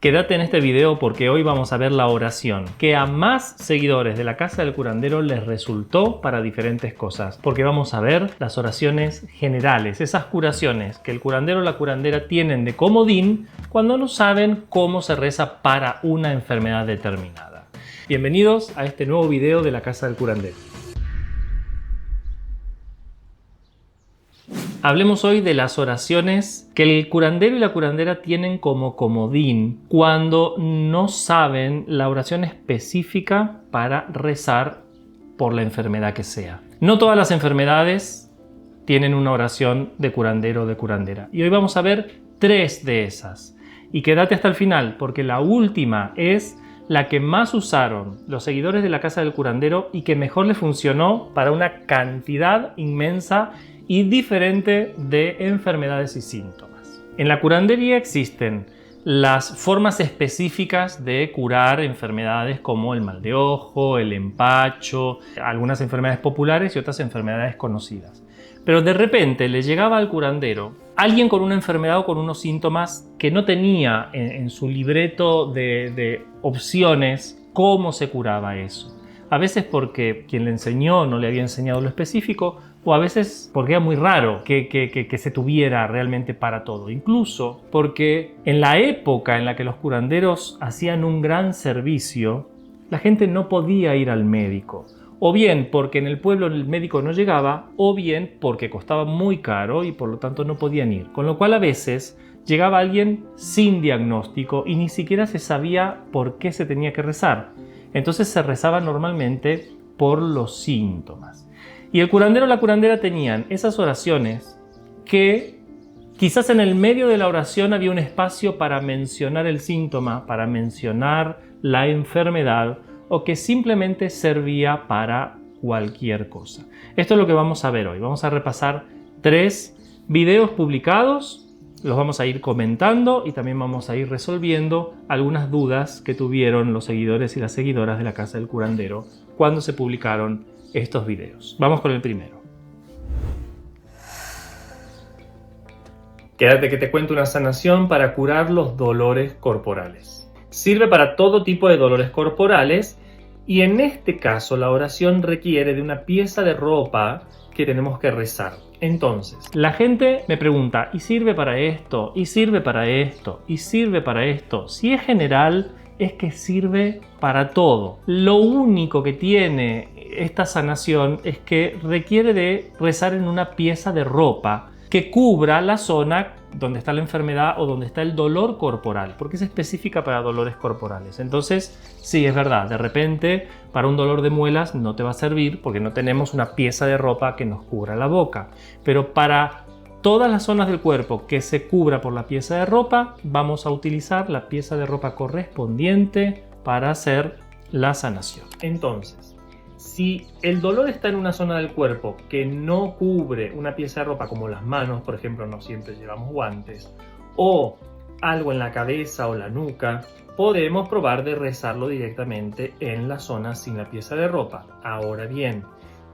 Quédate en este video porque hoy vamos a ver la oración que a más seguidores de la Casa del Curandero les resultó para diferentes cosas. Porque vamos a ver las oraciones generales, esas curaciones que el curandero o la curandera tienen de comodín cuando no saben cómo se reza para una enfermedad determinada. Bienvenidos a este nuevo video de la Casa del Curandero. Hablemos hoy de las oraciones que el curandero y la curandera tienen como comodín cuando no saben la oración específica para rezar por la enfermedad que sea. No todas las enfermedades tienen una oración de curandero o de curandera. Y hoy vamos a ver 3 de esas. Y quédate hasta el final porque la última es la que más usaron los seguidores de la Casa del Curandero y que mejor les funcionó para una cantidad inmensa y diferente de enfermedades y síntomas. En la curandería existen las formas específicas de curar enfermedades como el mal de ojo, el empacho, algunas enfermedades populares y otras enfermedades conocidas. Pero de repente le llegaba al curandero alguien con una enfermedad o con unos síntomas que no tenía en su libreto de opciones cómo se curaba eso. A veces porque quien le enseñó no le había enseñado lo específico, o a veces porque era muy raro que se tuviera realmente para todo. Incluso porque en la época en la que los curanderos hacían un gran servicio, la gente no podía ir al médico. O bien porque en el pueblo el médico no llegaba, o bien porque costaba muy caro y por lo tanto no podían ir. Con lo cual a veces llegaba alguien sin diagnóstico y ni siquiera se sabía por qué se tenía que rezar. Entonces se rezaba normalmente por los síntomas. Y el curandero o la curandera tenían esas oraciones que quizás en el medio de la oración había un espacio para mencionar el síntoma, para mencionar la enfermedad o que simplemente servía para cualquier cosa. Esto es lo que vamos a ver hoy. Vamos a repasar 3 videos publicados. Los vamos a ir comentando y también vamos a ir resolviendo algunas dudas que tuvieron los seguidores y las seguidoras de la Casa del Curandero cuando se publicaron estos videos. Vamos con el primero. Quédate que te cuento una sanación para curar los dolores corporales. Sirve para todo tipo de dolores corporales y en este caso la oración requiere de una pieza de ropa que tenemos que rezar. Entonces, la gente me pregunta, ¿y sirve para esto? ¿Y sirve para esto? ¿Y sirve para esto? Si es general, es que sirve para todo. Lo único que tiene esta sanación es que requiere de rezar en una pieza de ropa que cubra la zona donde está la enfermedad o donde está el dolor corporal, porque es específica para dolores corporales. Entonces, sí, es verdad, de repente para un dolor de muelas no te va a servir porque no tenemos una pieza de ropa que nos cubra la boca, pero para todas las zonas del cuerpo que se cubra por la pieza de ropa, vamos a utilizar la pieza de ropa correspondiente para hacer la sanación. Entonces, si el dolor está en una zona del cuerpo que no cubre una pieza de ropa como las manos, por ejemplo, no siempre llevamos guantes, o algo en la cabeza o la nuca, podemos probar de rezarlo directamente en la zona sin la pieza de ropa. Ahora bien,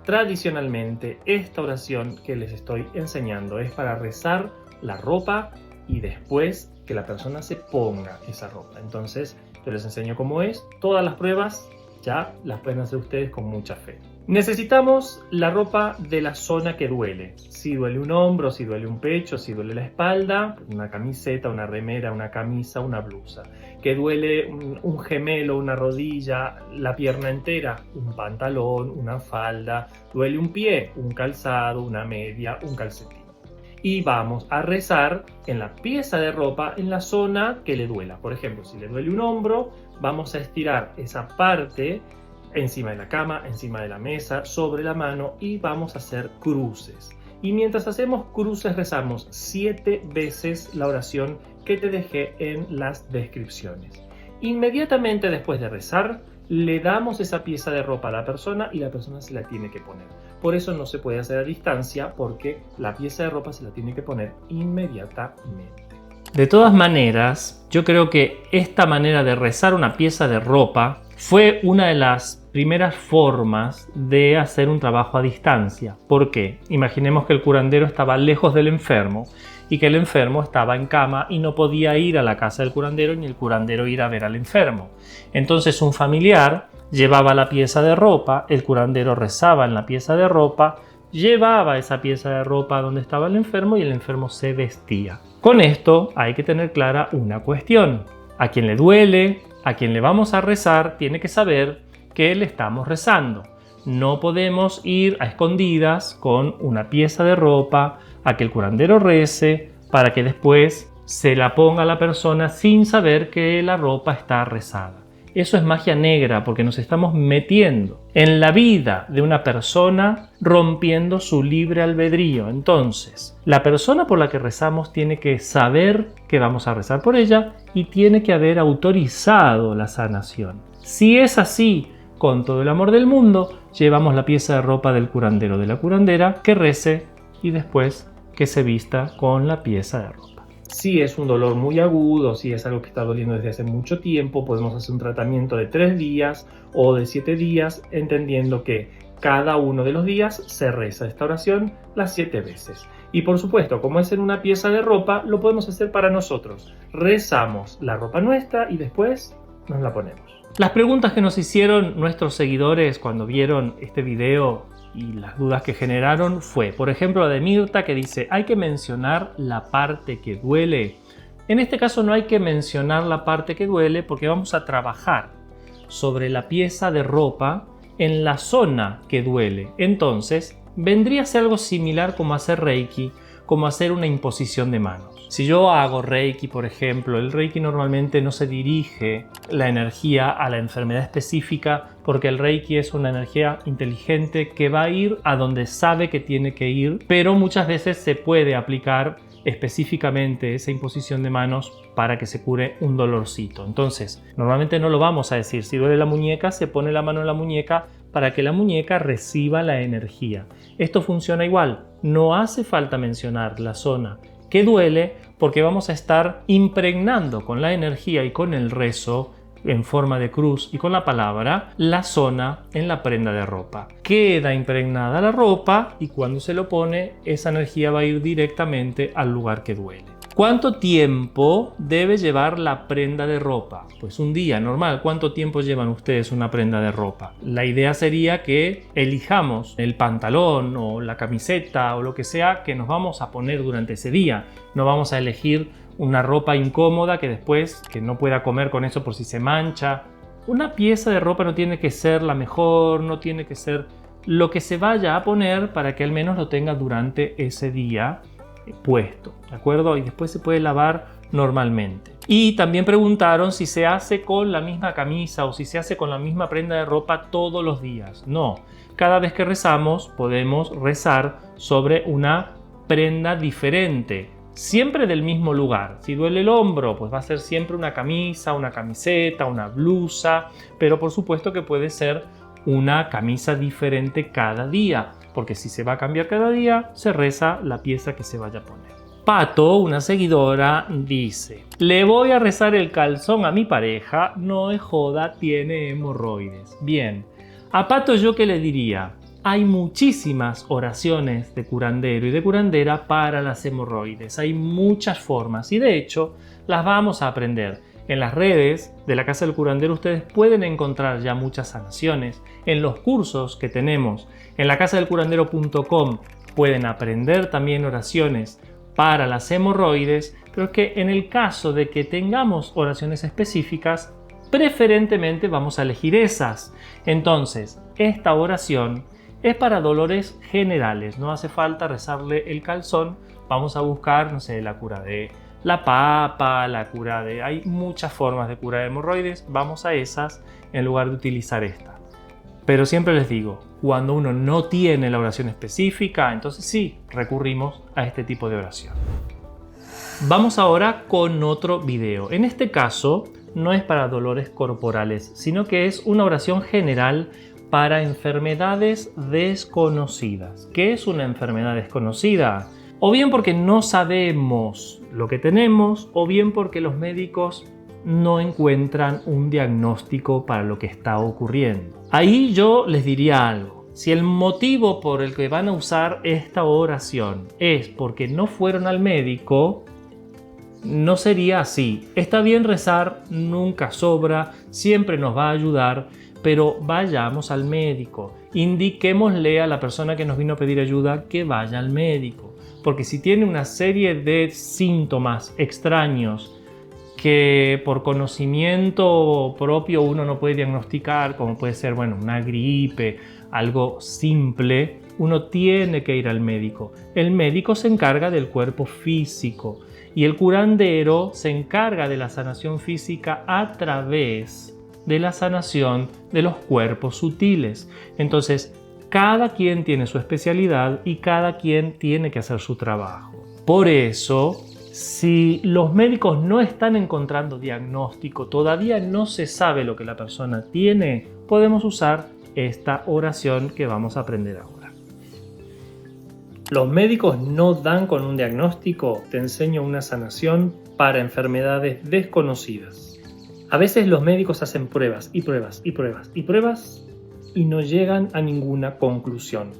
tradicionalmente esta oración que les estoy enseñando es para rezar la ropa y después que la persona se ponga esa ropa. Entonces yo les enseño cómo es. Todas las pruebas ya las pueden hacer ustedes con mucha fe. Necesitamos la ropa de la zona que duele. Si duele un hombro, si duele un pecho, si duele la espalda, una camiseta, una remera, una camisa, una blusa. Que duele un gemelo, una rodilla, la pierna entera, un pantalón, una falda. Duele un pie, un calzado, una media, un calcetín. Y vamos a rezar en la pieza de ropa en la zona que le duela. Por ejemplo, si le duele un hombro, vamos a estirar esa parte encima de la cama, encima de la mesa, sobre la mano y vamos a hacer cruces. Y mientras hacemos cruces rezamos 7 veces la oración que te dejé en las descripciones. Inmediatamente después de rezar, le damos esa pieza de ropa a la persona y la persona se la tiene que poner. Por eso no se puede hacer a distancia porque la pieza de ropa se la tiene que poner inmediatamente. De todas maneras, yo creo que esta manera de rezar una pieza de ropa fue una de las primeras formas de hacer un trabajo a distancia. ¿Por qué? Imaginemos que el curandero estaba lejos del enfermo y que el enfermo estaba en cama y no podía ir a la casa del curandero ni el curandero ir a ver al enfermo. Entonces un familiar llevaba la pieza de ropa, el curandero rezaba en la pieza de ropa, llevaba esa pieza de ropa donde estaba el enfermo y el enfermo se vestía. Con esto hay que tener clara una cuestión. A quien le duele, a quien le vamos a rezar, tiene que saber que le estamos rezando. No podemos ir a escondidas con una pieza de ropa a que el curandero rece para que después se la ponga a la persona sin saber que la ropa está rezada. Eso es magia negra porque nos estamos metiendo en la vida de una persona rompiendo su libre albedrío. Entonces, la persona por la que rezamos tiene que saber que vamos a rezar por ella y tiene que haber autorizado la sanación. Si es así, con todo el amor del mundo, llevamos la pieza de ropa del curandero o de la curandera que rece y después que se vista con la pieza de ropa. Si es un dolor muy agudo, si es algo que está doliendo desde hace mucho tiempo, podemos hacer un tratamiento de 3 días o de 7 días, entendiendo que cada uno de los días se reza esta oración las 7 veces. Y por supuesto, como es en una pieza de ropa, lo podemos hacer para nosotros. Rezamos la ropa nuestra y después nos la ponemos. Las preguntas que nos hicieron nuestros seguidores cuando vieron este video y las dudas que generaron fue, por ejemplo, la de Mirta que dice, ¿hay que mencionar la parte que duele? En este caso no hay que mencionar la parte que duele porque vamos a trabajar sobre la pieza de ropa en la zona que duele. Entonces, vendría a ser algo similar como hacer Reiki, como hacer una imposición de manos. Si yo hago Reiki, por ejemplo, el Reiki normalmente no se dirige la energía a la enfermedad específica porque el Reiki es una energía inteligente que va a ir a donde sabe que tiene que ir, pero muchas veces se puede aplicar específicamente esa imposición de manos para que se cure un dolorcito. Entonces, normalmente no lo vamos a decir. Si duele la muñeca, se pone la mano en la muñeca para que la muñeca reciba la energía. Esto funciona igual. No hace falta mencionar la zona que duele porque vamos a estar impregnando con la energía y con el rezo en forma de cruz y con la palabra la zona en la prenda de ropa. Queda impregnada la ropa y cuando se lo pone esa energía va a ir directamente al lugar que duele. ¿Cuánto tiempo debe llevar la prenda de ropa? Pues un día normal. ¿Cuánto tiempo llevan ustedes una prenda de ropa? La idea sería que elijamos el pantalón o la camiseta o lo que sea que nos vamos a poner durante ese día. No vamos a elegir una ropa incómoda que después que no pueda comer con eso por si se mancha. Una pieza de ropa no tiene que ser la mejor, no tiene que ser lo que se vaya a poner para que al menos lo tenga durante ese día puesto, ¿de acuerdo? Y después se puede lavar normalmente. Y también preguntaron si se hace con la misma camisa o si se hace con la misma prenda de ropa todos los días. No, cada vez que rezamos podemos rezar sobre una prenda diferente, siempre del mismo lugar. Si duele el hombro, pues va a ser siempre una camisa, una camiseta, una blusa, pero por supuesto que puede ser una camisa diferente cada día, porque si se va a cambiar cada día, se reza la pieza que se vaya a poner. Pato, una seguidora, dice: le voy a rezar el calzón a mi pareja, no es joda, tiene hemorroides. Bien, a Pato yo qué le diría, hay muchísimas oraciones de curandero y de curandera para las hemorroides, hay muchas formas y de hecho las vamos a aprender. En las redes de la Casa del Curandero ustedes pueden encontrar ya muchas sanaciones. En los cursos que tenemos en lacasadelcurandero.com pueden aprender también oraciones para las hemorroides, pero es que en el caso de que tengamos oraciones específicas, preferentemente vamos a elegir esas. Entonces, esta oración es para dolores generales, no hace falta rezarle el calzón, vamos a buscar, no sé, la cura de la papa, la cura de... Hay muchas formas de cura de hemorroides, vamos a esas en lugar de utilizar esta. Pero siempre les digo, cuando uno no tiene la oración específica, entonces sí, recurrimos a este tipo de oración. Vamos ahora con otro video. En este caso, no es para dolores corporales, sino que es una oración general para enfermedades desconocidas. ¿Qué es una enfermedad desconocida? O bien porque no sabemos lo que tenemos, o bien porque los médicos no encuentran un diagnóstico para lo que está ocurriendo. Ahí yo les diría algo. Si el motivo por el que van a usar esta oración es porque no fueron al médico, no sería así. Está bien rezar, nunca sobra, siempre nos va a ayudar, pero vayamos al médico. Indiquémosle a la persona que nos vino a pedir ayuda que vaya al médico. Porque si tiene una serie de síntomas extraños que por conocimiento propio uno no puede diagnosticar, como puede ser, una gripe, algo simple, uno tiene que ir al médico. El médico se encarga del cuerpo físico y el curandero se encarga de la sanación física a través de la sanación de los cuerpos sutiles. Entonces, cada quien tiene su especialidad y cada quien tiene que hacer su trabajo. Por eso, si los médicos no están encontrando diagnóstico, todavía no se sabe lo que la persona tiene, podemos usar esta oración que vamos a aprender ahora. Los médicos no dan con un diagnóstico, te enseño una sanación para enfermedades desconocidas. A veces los médicos hacen pruebas y pruebas y pruebas y pruebas y no llegan a ninguna conclusión.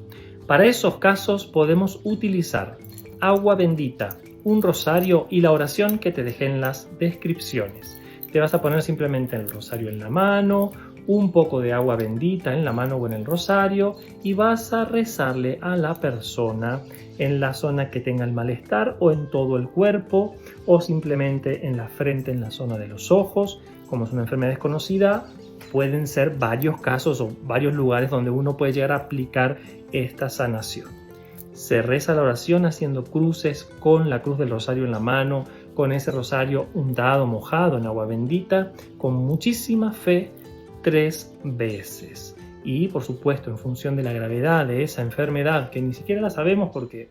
Para esos casos podemos utilizar agua bendita, un rosario y la oración que te dejé en las descripciones. Te vas a poner simplemente el rosario en la mano, un poco de agua bendita en la mano o en el rosario y vas a rezarle a la persona en la zona que tenga el malestar o en todo el cuerpo o simplemente en la frente, en la zona de los ojos. Como es una enfermedad desconocida, pueden ser varios casos o varios lugares donde uno puede llegar a aplicar esta sanación. Se reza la oración haciendo cruces con la cruz del rosario en la mano, con ese rosario untado, mojado en agua bendita, con muchísima fe, 3 veces. Y por supuesto, en función de la gravedad de esa enfermedad, que ni siquiera la sabemos porque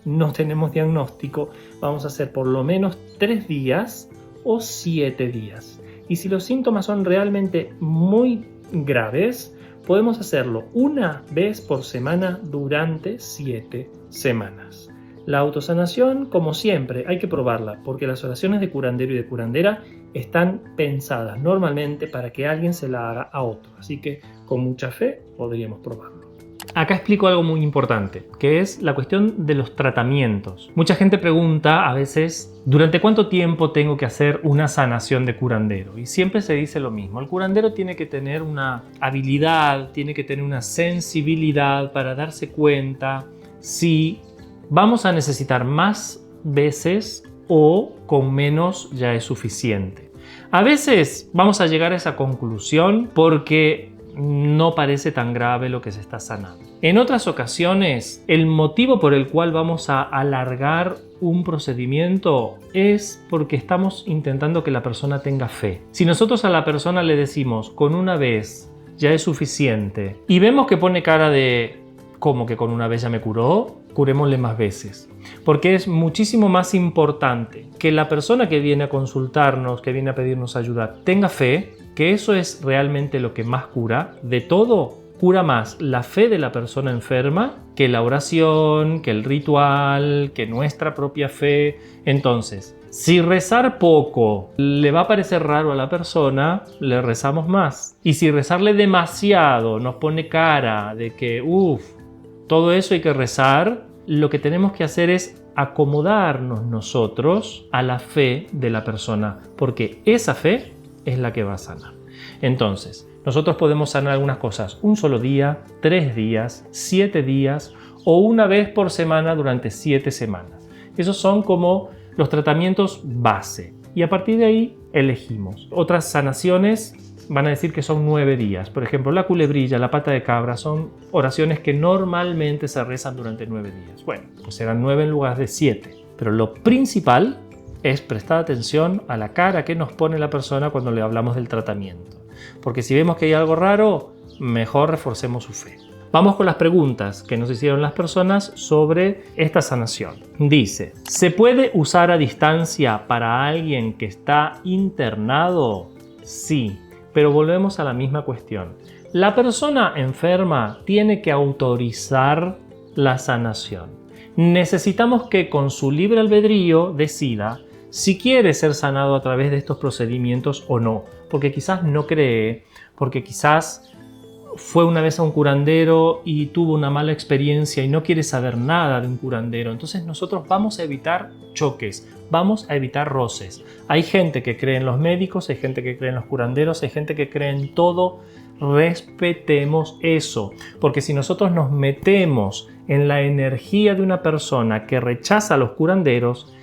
no tenemos diagnóstico, vamos a hacer por lo menos 3 días o 7 días. Y si los síntomas son realmente muy graves, podemos hacerlo una vez por semana durante 7 semanas. La autosanación, como siempre, hay que probarla porque las oraciones de curandero y de curandera están pensadas normalmente para que alguien se la haga a otro. Así que con mucha fe podríamos probarlo. Acá explico algo muy importante, que es la cuestión de los tratamientos. Mucha gente pregunta a veces, ¿durante cuánto tiempo tengo que hacer una sanación de curandero? Y siempre se dice lo mismo. El curandero tiene que tener una habilidad, tiene que tener una sensibilidad para darse cuenta si vamos a necesitar más veces o con menos ya es suficiente. A veces vamos a llegar a esa conclusión porque no parece tan grave lo que se está sanando. En otras ocasiones, el motivo por el cual vamos a alargar un procedimiento es porque estamos intentando que la persona tenga fe. Si nosotros a la persona le decimos con una vez ya es suficiente y vemos que pone cara de ¿cómo que con una vez ya me curó? Curémosle más veces. Porque es muchísimo más importante que la persona que viene a consultarnos, que viene a pedirnos ayuda, tenga fe, que eso es realmente lo que más cura. De todo, cura más la fe de la persona enferma que la oración, que el ritual, que nuestra propia fe. Entonces, si rezar poco le va a parecer raro a la persona, le rezamos más. Y si rezarle demasiado nos pone cara de que, todo eso hay que rezar, lo que tenemos que hacer es acomodarnos nosotros a la fe de la persona, porque esa fe es la que va a sanar. Entonces, nosotros podemos sanar algunas cosas un solo día, 3 días, 7 días o una vez por semana durante 7 semanas. Esos son como los tratamientos base y a partir de ahí elegimos. Otras sanaciones van a decir que son 9 días. Por ejemplo, la culebrilla, la pata de cabra son oraciones que normalmente se rezan durante 9 días. Bueno, pues serán 9 en lugar de 7. Pero lo principal es prestar atención a la cara que nos pone la persona cuando le hablamos del tratamiento. Porque si vemos que hay algo raro, mejor reforcemos su fe. Vamos con las preguntas que nos hicieron las personas sobre esta sanación. Dice, ¿se puede usar a distancia para alguien que está internado? Sí. Pero volvemos a la misma cuestión. La persona enferma tiene que autorizar la sanación. Necesitamos que con su libre albedrío decida si quiere ser sanado a través de estos procedimientos o no. Porque quizás no cree, porque quizás fue una vez a un curandero y tuvo una mala experiencia y no quiere saber nada de un curandero. Entonces nosotros vamos a evitar choques, vamos a evitar roces. Hay gente que cree en los médicos, hay gente que cree en los curanderos, hay gente que cree en todo. Respetemos eso, porque si nosotros nos metemos en la energía de una persona que rechaza a los curanderos,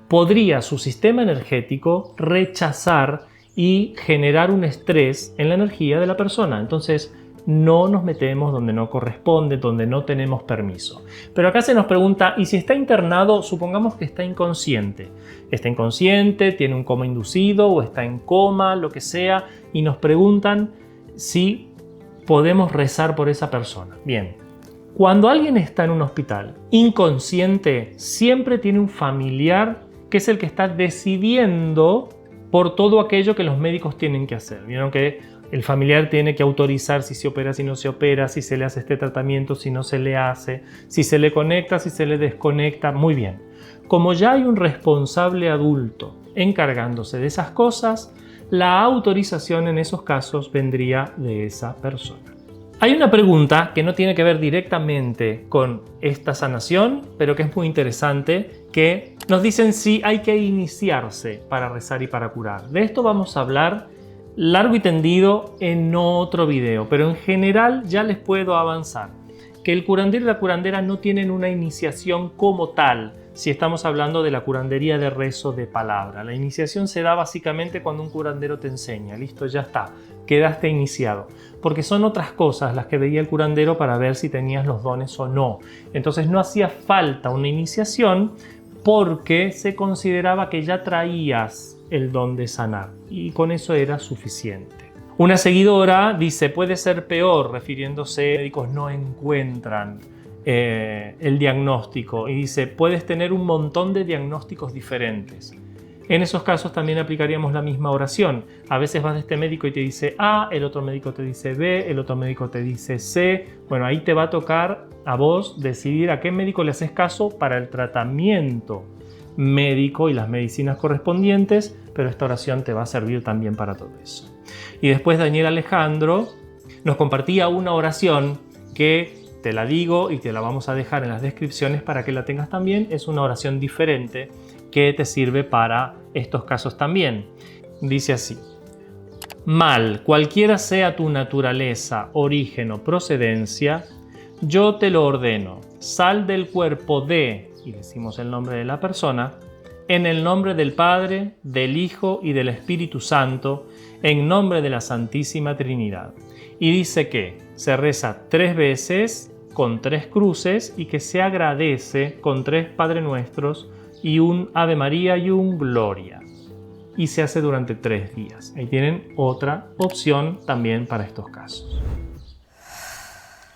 podría su sistema energético rechazar y generar un estrés en la energía de la persona. Entonces, no nos metemos donde no corresponde, donde no tenemos permiso. Pero acá se nos pregunta, ¿y si está internado? Supongamos que está inconsciente. Está inconsciente, tiene un coma inducido o está en coma, lo que sea, y nos preguntan si podemos rezar por esa persona. Bien, cuando alguien está en un hospital inconsciente, siempre tiene un familiar que es el que está decidiendo por todo aquello que los médicos tienen que hacer. Vieron que el familiar tiene que autorizar si se opera, si no se opera, si se le hace este tratamiento, si no se le hace, si se le conecta, si se le desconecta. Muy bien. Como ya hay un responsable adulto encargándose de esas cosas, la autorización en esos casos vendría de esa persona. Hay una pregunta que no tiene que ver directamente con esta sanación, pero que es muy interesante, que nos dicen si hay que iniciarse para rezar y para curar. De esto vamos a hablar largo y tendido en otro video, pero en general ya les puedo avanzar que el curandero y la curandera no tienen una iniciación como tal, si estamos hablando de la curandería de rezo de palabra. La iniciación se da básicamente cuando un curandero te enseña, listo, ya está, quedaste iniciado, porque son otras cosas las que veía el curandero para ver si tenías los dones o no. Entonces no hacía falta una iniciación porque se consideraba que ya traías el don de sanar y con eso era suficiente. Una seguidora dice, puede ser peor, refiriéndose a médicos no encuentran el diagnóstico, y dice, puedes tener un montón de diagnósticos diferentes. En esos casos también aplicaríamos la misma oración. A veces vas de este médico y te dice A, el otro médico te dice B, el otro médico te dice C. Bueno, ahí te va a tocar a vos decidir a qué médico le haces caso para el tratamiento médico y las medicinas correspondientes, pero esta oración te va a servir también para todo eso. Y después Daniel Alejandro nos compartía una oración que te la digo y te la vamos a dejar en las descripciones para que la tengas también. Es una oración diferente que te sirve para estos casos también. Dice así: mal, cualquiera sea tu naturaleza, origen o procedencia, yo te lo ordeno. Sal del cuerpo de, y decimos el nombre de la persona, en el nombre del Padre, del Hijo y del Espíritu Santo, en nombre de la Santísima Trinidad. Y dice que se reza 3 veces con 3 cruces y que se agradece con 3 Padre Nuestros y un Ave María y un Gloria. Y se hace durante 3 días. Ahí tienen otra opción también para estos casos.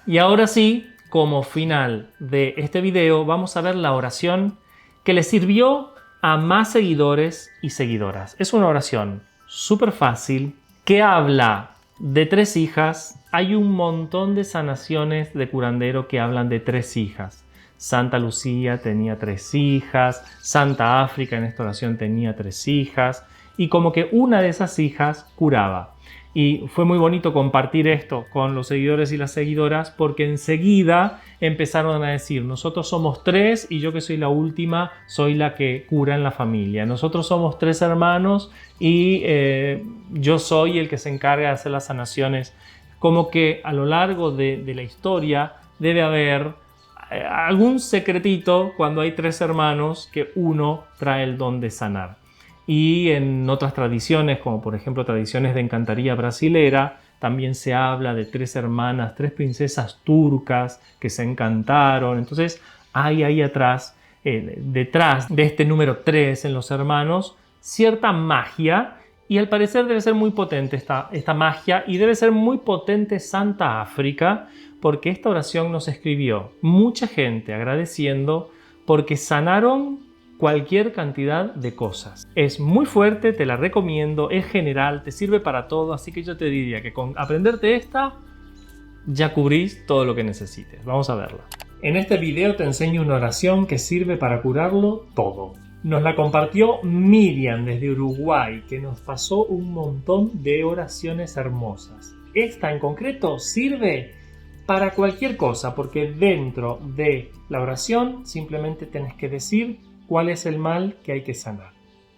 Y ahora sí, como final de este video, vamos a ver la oración que le sirvió a más seguidores y seguidoras. Es una oración súper fácil que habla de 3 hijas. Hay un montón de sanaciones de curandero que hablan de 3 hijas. Santa Lucía tenía 3 hijas, Santa África en esta oración tenía 3 hijas, y como que una de esas hijas curaba. Y fue muy bonito compartir esto con los seguidores y las seguidoras, porque enseguida empezaron a decir, nosotros somos 3 y yo que soy la última soy la que cura en la familia. Nosotros somos 3 hermanos y yo soy el que se encarga de hacer las sanaciones. Como que a lo largo de la historia debe haber algún secretito cuando hay 3 hermanos que uno trae el don de sanar. Y en otras tradiciones, como por ejemplo tradiciones de encantaría brasilera, también se habla de 3 hermanas, 3 princesas turcas que se encantaron. Entonces hay ahí atrás, detrás de este número 3 en los hermanos, cierta magia, y al parecer debe ser muy potente esta magia, y debe ser muy potente Santa África, porque esta oración nos escribió mucha gente agradeciendo porque sanaron cualquier cantidad de cosas. Es muy fuerte, te la recomiendo, es general, te sirve para todo, así que yo te diría que con aprenderte esta ya cubrís todo lo que necesites. Vamos a verla. En este video te enseño una oración que sirve para curarlo todo. Nos la compartió Miriam desde Uruguay, que nos pasó un montón de oraciones hermosas. esta en concreto sirve para cualquier cosa, porque dentro de la oración simplemente tenés que decir cuál es el mal que hay que sanar.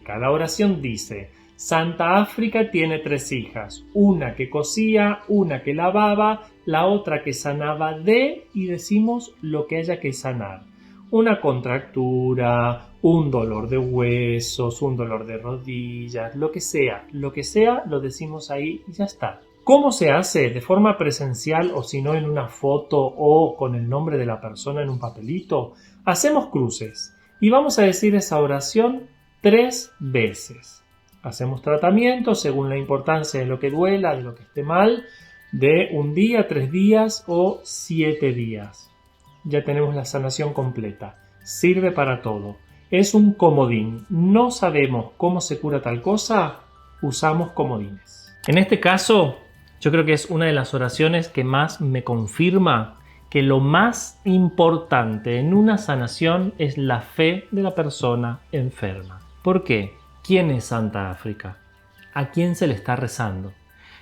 Cada oración dice: Santa África tiene 3 hijas, una que cosía, una que lavaba, la otra que sanaba de, y decimos lo que haya que sanar. Una contractura, un dolor de huesos, un dolor de rodillas, lo que sea, lo decimos ahí y ya está. ¿Cómo se hace? ¿De forma presencial o si no en una foto o con el nombre de la persona en un papelito? Hacemos cruces y vamos a decir esa oración 3 veces. Hacemos tratamiento según la importancia de lo que duela, de lo que esté mal, de 1 día, 3 días o 7 días. Ya tenemos la sanación completa. Sirve para todo. Es un comodín. No sabemos cómo se cura tal cosa, usamos comodines. En este caso, yo creo que es una de las oraciones que más me confirma que lo más importante en una sanación es la fe de la persona enferma. ¿Por qué? ¿Quién es Santa África? ¿A quién se le está rezando?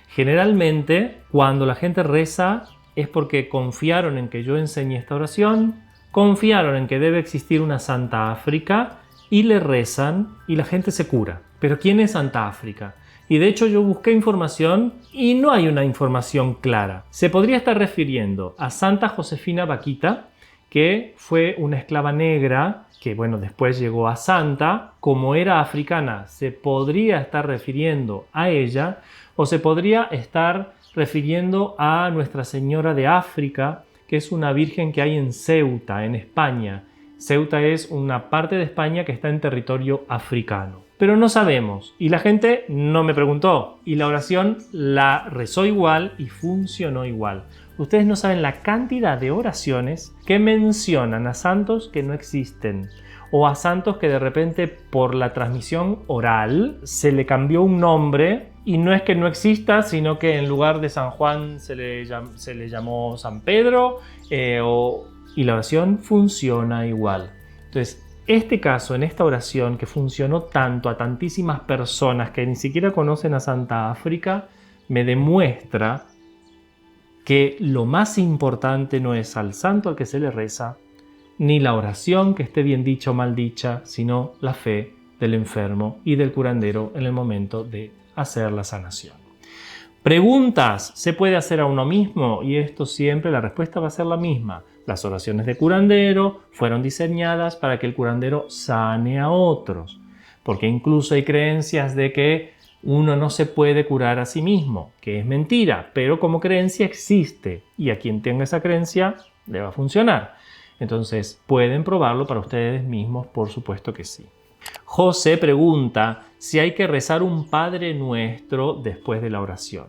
Generalmente, cuando la gente reza es porque confiaron en que yo enseñé esta oración, confiaron en que debe existir una Santa África y le rezan y la gente se cura. ¿Pero quién es Santa África? Y de hecho yo busqué información y no hay una información clara. Se podría estar refiriendo a Santa Josefina Vaquita, que fue una esclava negra que después llegó a santa. Como era africana, se podría estar refiriendo a ella, o se podría estar refiriendo a Nuestra Señora de África, que es una virgen que hay en Ceuta, en España. Ceuta es una parte de España que está en territorio africano. Pero no sabemos, y la gente no me preguntó, y la oración la rezó igual y funcionó igual. Ustedes no saben la cantidad de oraciones que mencionan a santos que no existen, o a santos que de repente por la transmisión oral se le cambió un nombre, y no es que no exista, sino que en lugar de San Juan se le llamó San Pedro, y la oración funciona igual. Entonces, este caso, en esta oración que funcionó tanto a tantísimas personas que ni siquiera conocen a Santa África, me demuestra que lo más importante no es al santo al que se le reza, ni la oración que esté bien dicha o mal dicha, sino la fe del enfermo y del curandero en el momento de hacer la sanación. Preguntas, ¿se puede hacer a uno mismo? Y esto siempre la respuesta va a ser la misma. Las oraciones de curandero fueron diseñadas para que el curandero sane a otros, porque incluso hay creencias de que uno no se puede curar a sí mismo, que es mentira, pero como creencia existe y a quien tenga esa creencia le va a funcionar. Entonces, ¿pueden probarlo para ustedes mismos? Por supuesto que sí. José pregunta si hay que rezar un Padre Nuestro después de la oración.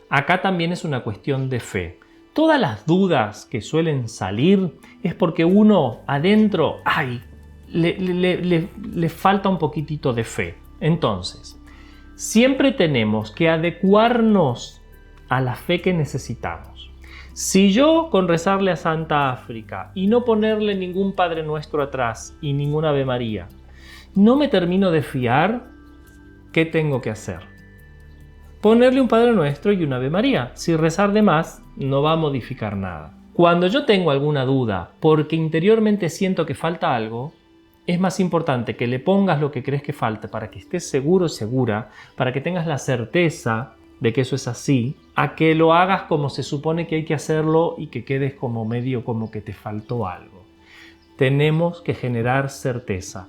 Acá también es una cuestión de fe. Todas las dudas que suelen salir es porque uno adentro le falta un poquitito de fe. Entonces, siempre tenemos que adecuarnos a la fe que necesitamos. Si yo con rezarle a Santa África y no ponerle ningún Padre Nuestro atrás y ninguna Ave María, no me termino de fiar, ¿qué tengo que hacer? Ponerle un Padre Nuestro y una Ave María. Si rezar de más, no va a modificar nada. Cuando yo tengo alguna duda, porque interiormente siento que falta algo, es más importante que le pongas lo que crees que falte para que estés seguro o segura, para que tengas la certeza de que eso es así, a que lo hagas como se supone que hay que hacerlo y que quedes como medio como que te faltó algo. Tenemos que generar certeza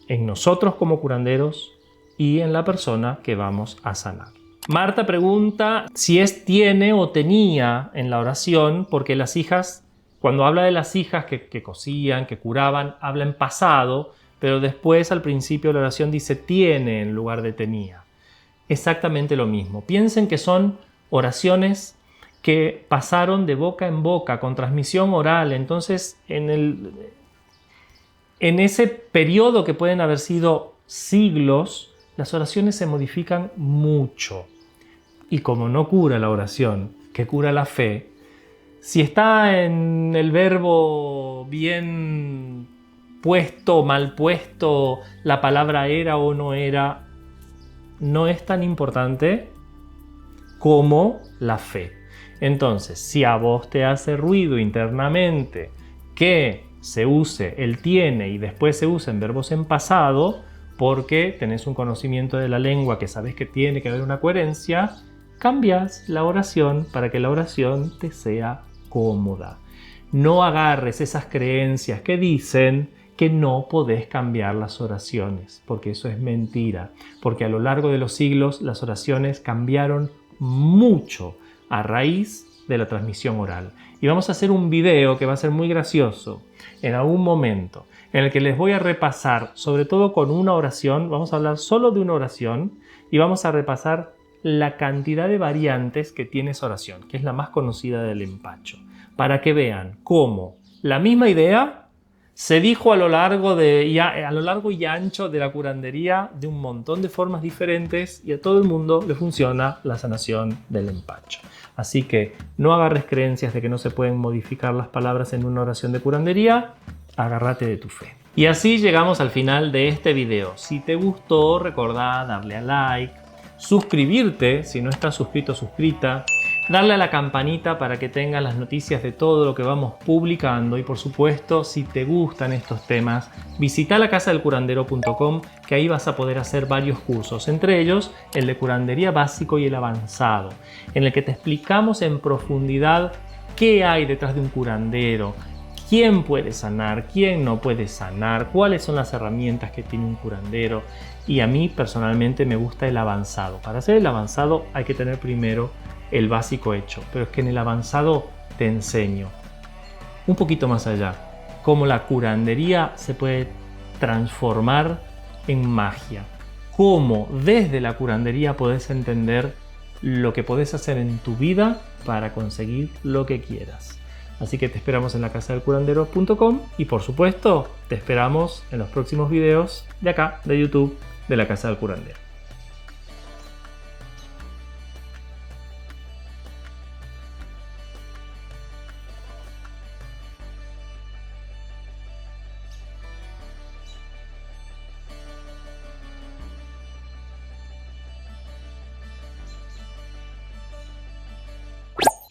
en nosotros como curanderos y en la persona que vamos a sanar. Marta pregunta si tiene o tenía en la oración, porque las hijas, cuando habla de las hijas que cosían, que curaban, habla en pasado, pero después al principio de la oración dice tiene en lugar de tenía. Exactamente lo mismo. Piensen que son oraciones que pasaron de boca en boca, con transmisión oral. Entonces, en ese periodo que pueden haber sido siglos, las oraciones se modifican mucho. Y como no cura la oración, que cura la fe, si está en el verbo bien puesto, mal puesto, la palabra era o no era, no es tan importante como la fe. Entonces, si a vos te hace ruido internamente que se use el tiene y después se usen verbos en pasado, porque tenés un conocimiento de la lengua que sabés que tiene que haber una coherencia, cambias la oración para que la oración te sea cómoda. No agarres esas creencias que dicen que no podés cambiar las oraciones, porque eso es mentira, porque a lo largo de los siglos las oraciones cambiaron mucho a raíz de la transmisión oral. Y vamos a hacer un video que va a ser muy gracioso en algún momento, en el que les voy a repasar, sobre todo con una oración, vamos a hablar solo de una oración y vamos a repasar la cantidad de variantes que tiene esa oración, que es la más conocida del empacho, para que vean cómo la misma idea se dijo a lo largo y ancho de la curandería de un montón de formas diferentes y a todo el mundo le funciona la sanación del empacho. Así que no agarres creencias de que no se pueden modificar las palabras en una oración de curandería, agárrate de tu fe. Y así llegamos al final de este video. Si te gustó, recordá darle a like, suscribirte si no estás suscrito o suscrita, darle a la campanita para que tengas las noticias de todo lo que vamos publicando y por supuesto, si te gustan estos temas, visita lacasadelcurandero.com, que ahí vas a poder hacer varios cursos, entre ellos el de curandería básico y el avanzado, en el que te explicamos en profundidad qué hay detrás de un curandero, quién puede sanar, quién no puede sanar, cuáles son las herramientas que tiene un curandero. Y a mí personalmente me gusta el avanzado. Para hacer el avanzado hay que tener primero el básico hecho, pero es que en el avanzado te enseño un poquito más allá cómo la curandería se puede transformar en magia, cómo desde la curandería podés entender lo que podés hacer en tu vida para conseguir lo que quieras. Así que te esperamos en lacasadelcurandero.com y por supuesto te esperamos en los próximos videos de acá, de YouTube, de La Casa del Curandero.